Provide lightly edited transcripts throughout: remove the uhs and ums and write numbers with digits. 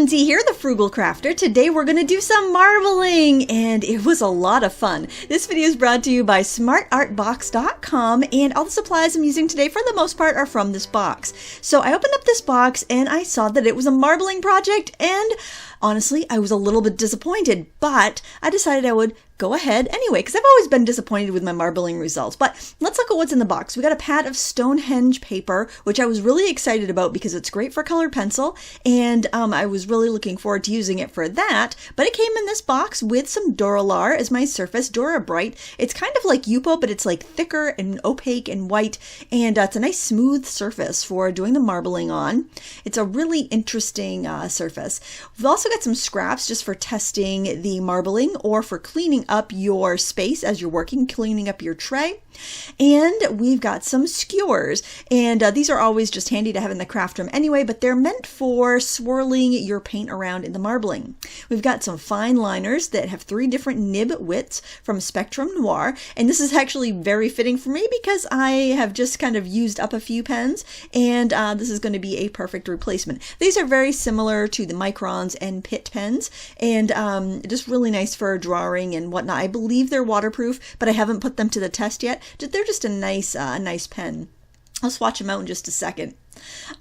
Lindsay here, the Frugal Crafter. Today we're going to do some marbling, and it was a lot of fun. This video is brought to you by smartartbox.com, and all the supplies I'm using today for the most part are from this box. So I opened up this box and I saw that it was a marbling project, and honestly, I was a little bit disappointed, but I decided I would go ahead anyway, because I've always been disappointed with my marbling results. But let's look at what's in the box. We got a pad of Stonehenge paper, which I was really excited about because it's great for colored pencil, and I was really looking forward to using it for that. But it came in this box with some Duralar as my surface, Dura-Bright. It's kind of like Yupo, but it's like thicker and opaque and white, and it's a nice smooth surface for doing the marbling on. It's a really interesting surface. We've also got some scraps just for testing the marbling or for cleaning up your space as you're working, cleaning up your tray. And we've got some skewers, and these are always just handy to have in the craft room anyway, but they're meant for swirling your paint around in the marbling. We've got some fine liners that have 3 different nib widths from Spectrum Noir, and this is actually very fitting for me because I have just kind of used up a few pens, and this is going to be a perfect replacement. These are very similar to the Microns and Pitt pens, and just really nice for drawing and whatnot. I believe they're waterproof, but I haven't put them to the test yet. They're just a nice pen. I'll swatch them out in just a second.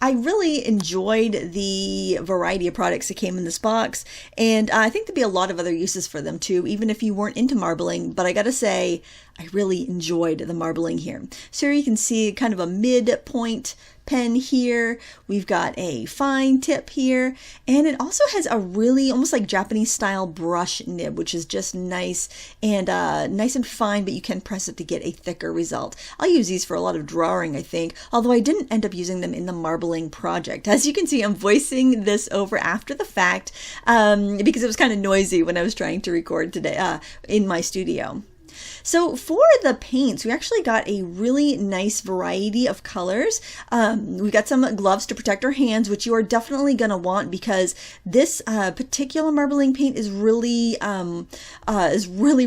I really enjoyed the variety of products that came in this box, and I think there'd be a lot of other uses for them too, even if you weren't into marbling, but I gotta say, I really enjoyed the marbling here. So here you can see kind of a midpoint pen here. We've got a fine tip here, and it also has a really almost like Japanese style brush nib, which is just nice and fine, but you can press it to get a thicker result. I'll use these for a lot of drawing, I think, although I didn't end up using them in the marbling project. As you can see, I'm voicing this over after the fact because it was kind of noisy when I was trying to record today in my studio. So for the paints, we actually got a really nice variety of colors. We got some gloves to protect our hands, which you are definitely going to want because this particular marbling paint is really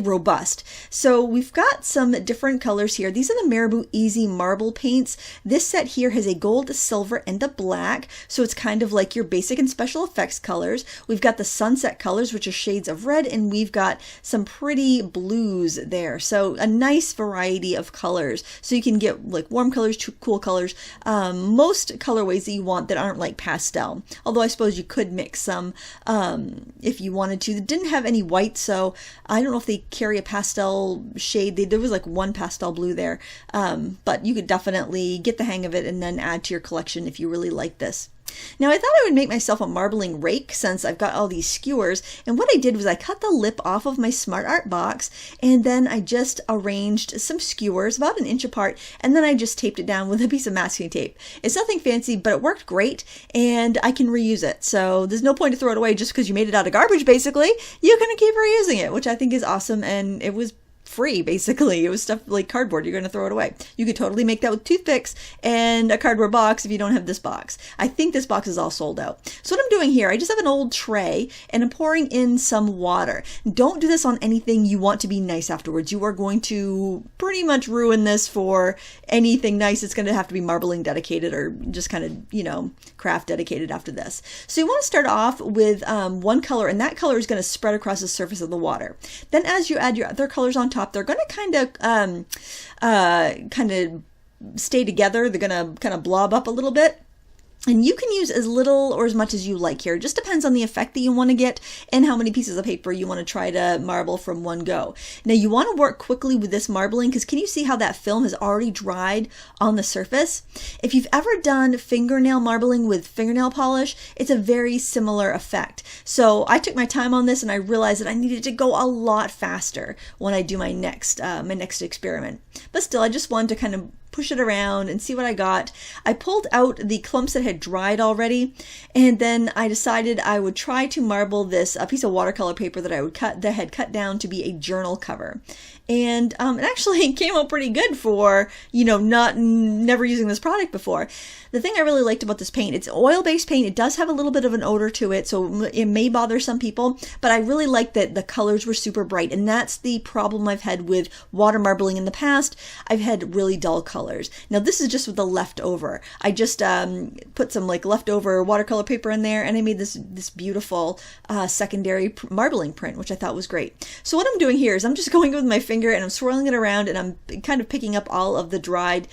robust. So we've got some different colors here. These are the Marabu Easy Marble paints. This set here has a gold, a silver, and a black, so it's kind of like your basic and special effects colors. We've got the sunset colors, which are shades of red, and we've got some pretty blues there. So a nice variety of colors. So you can get like warm colors, cool colors, most colorways that you want that aren't like pastel. Although I suppose you could mix some if you wanted to. They didn't have any white, so I don't know if they carry a pastel shade. There was like one pastel blue there, but you could definitely get the hang of it and then add to your collection if you really like this. Now I thought I would make myself a marbling rake since I've got all these skewers, and what I did was I cut the lip off of my Smart Art box, and then I just arranged some skewers about 1 inch apart, and then I just taped it down with a piece of masking tape. It's nothing fancy, but it worked great, and I can reuse it, so there's no point to throw it away just because you made it out of garbage. Basically, you can keep reusing it, which I think is awesome, and it was free, basically. It was stuff like cardboard. You're going to throw it away. You could totally make that with toothpicks and a cardboard box if you don't have this box. I think this box is all sold out. So what I'm doing here, I just have an old tray and I'm pouring in some water. Don't do this on anything you want to be nice afterwards. You are going to pretty much ruin this for anything nice. It's going to have to be marbling dedicated or just kind of, craft dedicated after this. So you want to start off with one color, and that color is going to spread across the surface of the water. Then as you add your other colors on top, they're going to kind of stay together. They're going to kind of blob up a little bit. And you can use as little or as much as you like here. It just depends on the effect that you want to get and how many pieces of paper you want to try to marble from one go. Now you want to work quickly with this marbling because can you see how that film has already dried on the surface? If you've ever done fingernail marbling with fingernail polish, it's a very similar effect. So I took my time on this and I realized that I needed to go a lot faster when I do my next experiment. But still, I just wanted to kind of push it around and see what I got. I pulled out the clumps that had dried already, and then I decided I would try to marble this piece of watercolor paper that I had cut down to be a journal cover. And it actually came out pretty good for, never using this product before. The thing I really liked about this paint, it's oil-based paint. It does have a little bit of an odor to it, so it may bother some people, but I really liked that the colors were super bright, and that's the problem I've had with water marbling in the past. I've had really dull colors. watercolors. Now this is just with the leftover. I just put some like leftover watercolor paper in there, and I made this beautiful secondary marbling print, which I thought was great. So what I'm doing here is I'm just going with my finger and I'm swirling it around, and I'm kind of picking up all of the dried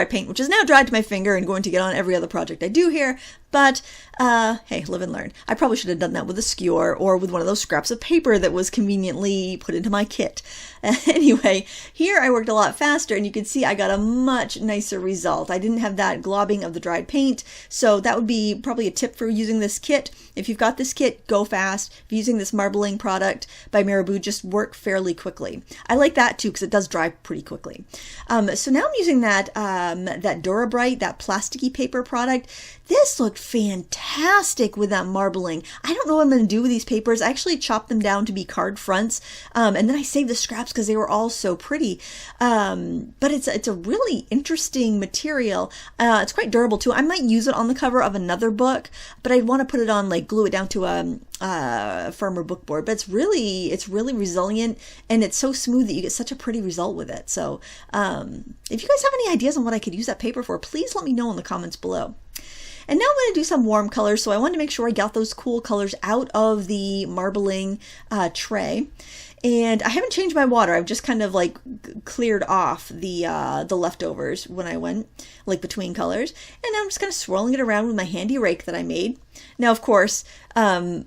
paint, which is now dried to my finger and going to get on every other project I do here. But hey, live and learn. I probably should have done that with a skewer or with one of those scraps of paper that was conveniently put into my kit. Anyway, here I worked a lot faster, and you can see I got a much nicer result. I didn't have that globbing of the dried paint, so that would be probably a tip for using this kit. If you've got this kit, go fast. If you're using this marbling product by Marabou, just work fairly quickly. I like that too because it does dry pretty quickly. So now I'm using that Dura-Bright, that plasticky paper product. This looked fantastic with that marbling. I don't know what I'm going to do with these papers. I actually chopped them down to be card fronts, and then I saved the scraps because they were all so pretty. But it's a really interesting material. It's quite durable too. I might use it on the cover of another book, but I'd want to put it on, like glue it down to a firmer book board. But it's really resilient, and it's so smooth that you get such a pretty result with it. So if you guys have any ideas on what I could use that paper for, please let me know in the comments below. And now I'm going to do some warm colors, so I wanted to make sure I got those cool colors out of the marbling tray. And I haven't changed my water. I've just kind of like cleared off the leftovers when I went like between colors. And now I'm just kind of swirling it around with my handy rake that I made. Now, of course, I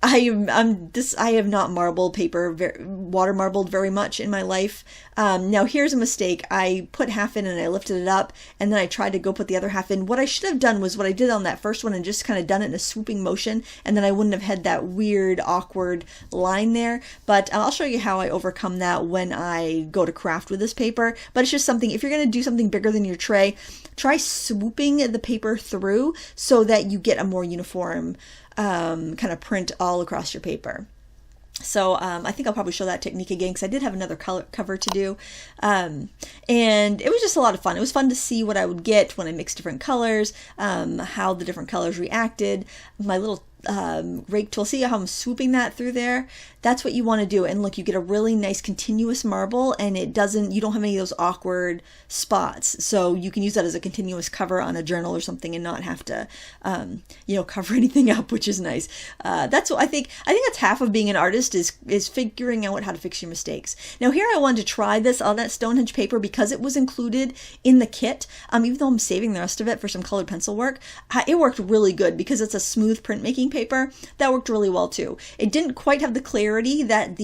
have not water marbled very much in my life. Now here's a mistake. I put half in and I lifted it up, and then I tried to go put the other half in. What I should have done was what I did on that first one and just kind of done it in a swooping motion, and then I wouldn't have had that weird, awkward line there. But I'll show you how I overcome that when I go to craft with this paper. But it's just something, if you're going to do something bigger than your tray, try swooping the paper through so that you get a more uniform kind of print all across your paper. So I think I'll probably show that technique again because I did have another cover to do. And it was just a lot of fun. It was fun to see what I would get when I mixed different colors, how the different colors reacted. My little rake tool, see how I'm swooping that through there? That's what you want to do. And look, you get a really nice continuous marble, and you don't have any of those awkward spots. So you can use that as a continuous cover on a journal or something and not have to, cover anything up, which is nice. That's what I think that's half of being an artist is figuring out how to fix your mistakes. Now here I wanted to try this on that Stonehenge paper because it was included in the kit. Even though I'm saving the rest of it for some colored pencil work, it worked really good because it's a smooth printmaking paper. That worked really well too. It didn't quite have the clarity that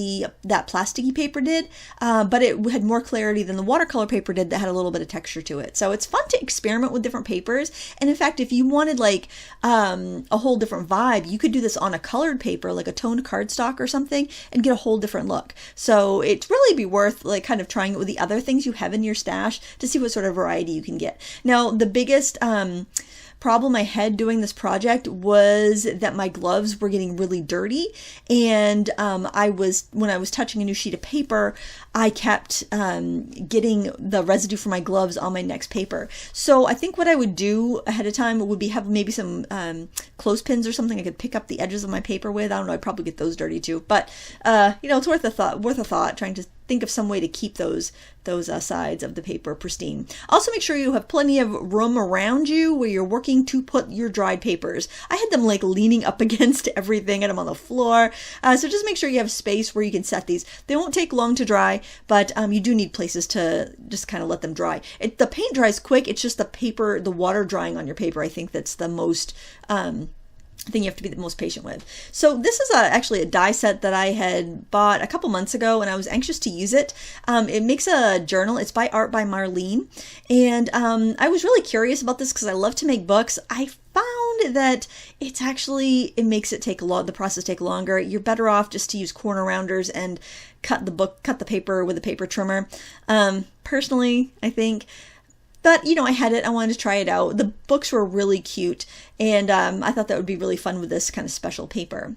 that plasticky paper did, but it had more clarity than the watercolor paper did that had a little bit of texture to it. So it's fun to experiment with different papers. And in fact, if you wanted like a whole different vibe, you could do this on a colored paper, like a toned cardstock or something, and get a whole different look. So it'd really be worth like kind of trying it with the other things you have in your stash to see what sort of variety you can get. Now, the biggest problem I had doing this project was that my gloves were getting really dirty, and when I was touching a new sheet of paper, I kept getting the residue from my gloves on my next paper. So I think what I would do ahead of time would be have maybe some clothespins or something I could pick up the edges of my paper with. I don't know, I'd probably get those dirty too, but it's worth a thought trying to think of some way to keep those sides of the paper pristine. Also, make sure you have plenty of room around you where you're working to put your dried papers. I had them like leaning up against everything, and I'm on the floor. So just make sure you have space where you can set these. They won't take long to dry, but you do need places to just kind of let them dry. The paint dries quick. It's just the water drying on your paper, I think that's the most thing you have to be the most patient with. So this is actually a die set that I had bought a couple months ago, and I was anxious to use it. It makes a journal. It's by Art by Marlene, and I was really curious about this because I love to make books. I found that it makes it the process take longer. You're better off just to use corner rounders and cut the paper with a paper trimmer. Personally, I think. But, I had it. I wanted to try it out. The books were really cute, and I thought that would be really fun with this kind of special paper.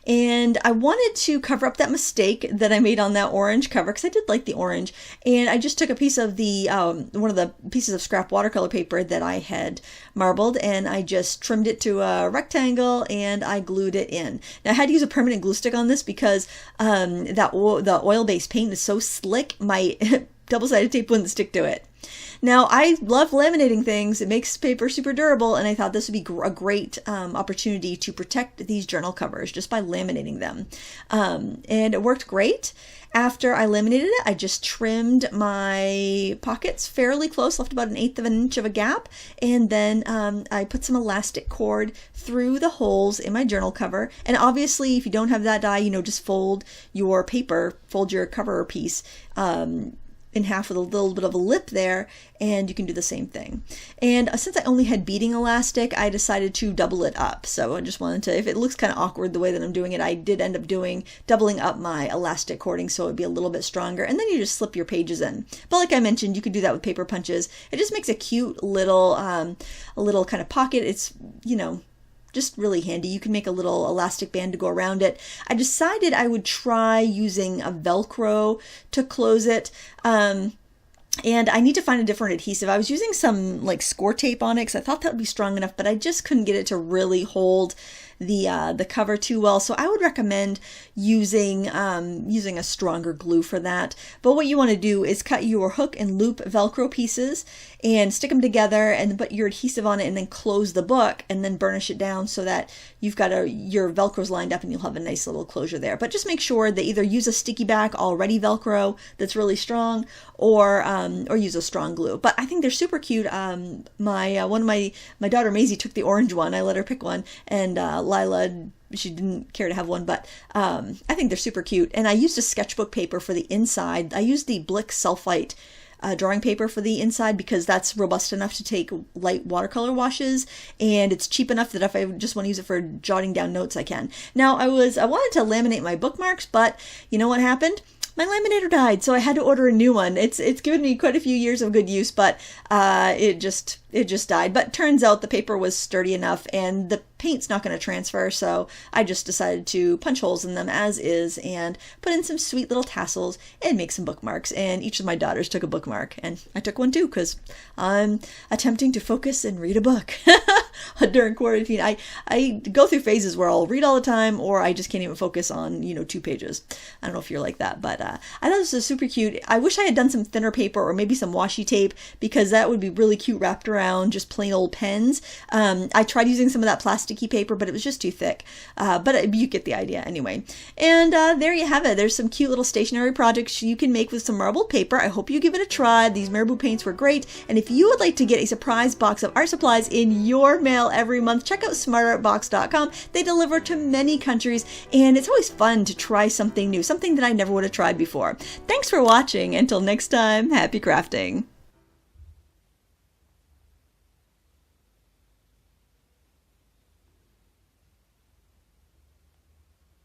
And I wanted to cover up that mistake that I made on that orange cover, because I did like the orange. And I just took a piece of one of the pieces of scrap watercolor paper that I had marbled, and I just trimmed it to a rectangle, and I glued it in. Now I had to use a permanent glue stick on this because the oil-based paint is so slick. My double-sided tape wouldn't stick to it. Now, I love laminating things. It makes paper super durable, and I thought this would be a great opportunity to protect these journal covers just by laminating them. And it worked great. After I laminated it, I just trimmed my pockets fairly close, left about 1/8 of an inch of a gap, and then I put some elastic cord through the holes in my journal cover. And obviously, if you don't have that die, just fold your paper, fold your cover piece in half with a little bit of a lip there, and you can do the same thing. And since I only had beading elastic, I decided to double it up. So I just wanted to, if it looks kind of awkward the way that I'm doing it, I did end up doubling up my elastic cording so it would be a little bit stronger, and then you just slip your pages in. But like I mentioned, you could do that with paper punches. It just makes a cute little kind of pocket. It's, just really handy. You can make a little elastic band to go around it. I decided I would try using a Velcro to close it. And I need to find a different adhesive. I was using some like score tape on it because I thought that would be strong enough, but I just couldn't get it to really hold the cover too well. So I would recommend using a stronger glue for that. But what you want to do is cut your hook and loop Velcro pieces and stick them together and put your adhesive on it, and then close the book and then burnish it down so that you've got your Velcro's lined up and you'll have a nice little closure there. But just make sure that either use a sticky back already Velcro that's really strong, or use a strong glue. But I think they're super cute. My daughter Maisie took the orange one. I let her pick one, and Lila, she didn't care to have one, but I think they're super cute. And I used a sketchbook paper for the inside. I used the Blick Sulfite drawing paper for the inside because that's robust enough to take light watercolor washes, and it's cheap enough that if I just want to use it for jotting down notes, I can. Now, I wanted to laminate my bookmarks, but you know what happened? My laminator died, so I had to order a new one. It's given me quite a few years of good use, but it just died. But turns out the paper was sturdy enough, and the paint's not going to transfer, so I just decided to punch holes in them as is and put in some sweet little tassels and make some bookmarks. And each of my daughters took a bookmark, and I took one too because I'm attempting to focus and read a book during quarantine. I go through phases where I'll read all the time, or I just can't even focus on 2 pages. I don't know if you're like that, but I thought this was super cute. I wish I had done some thinner paper or maybe some washi tape, because that would be really cute wrapped around just plain old pens. I tried using some of that plasticky paper, but it was just too thick. But you get the idea anyway. And there you have it. There's some cute little stationery projects you can make with some marbled paper. I hope you give it a try. These Marabou paints were great. And if you would like to get a surprise box of art supplies in your mail every month, check out smartartbox.com. They deliver to many countries, and it's always fun to try something new, something that I never would have tried before. Thanks for watching. Until next time, happy crafting.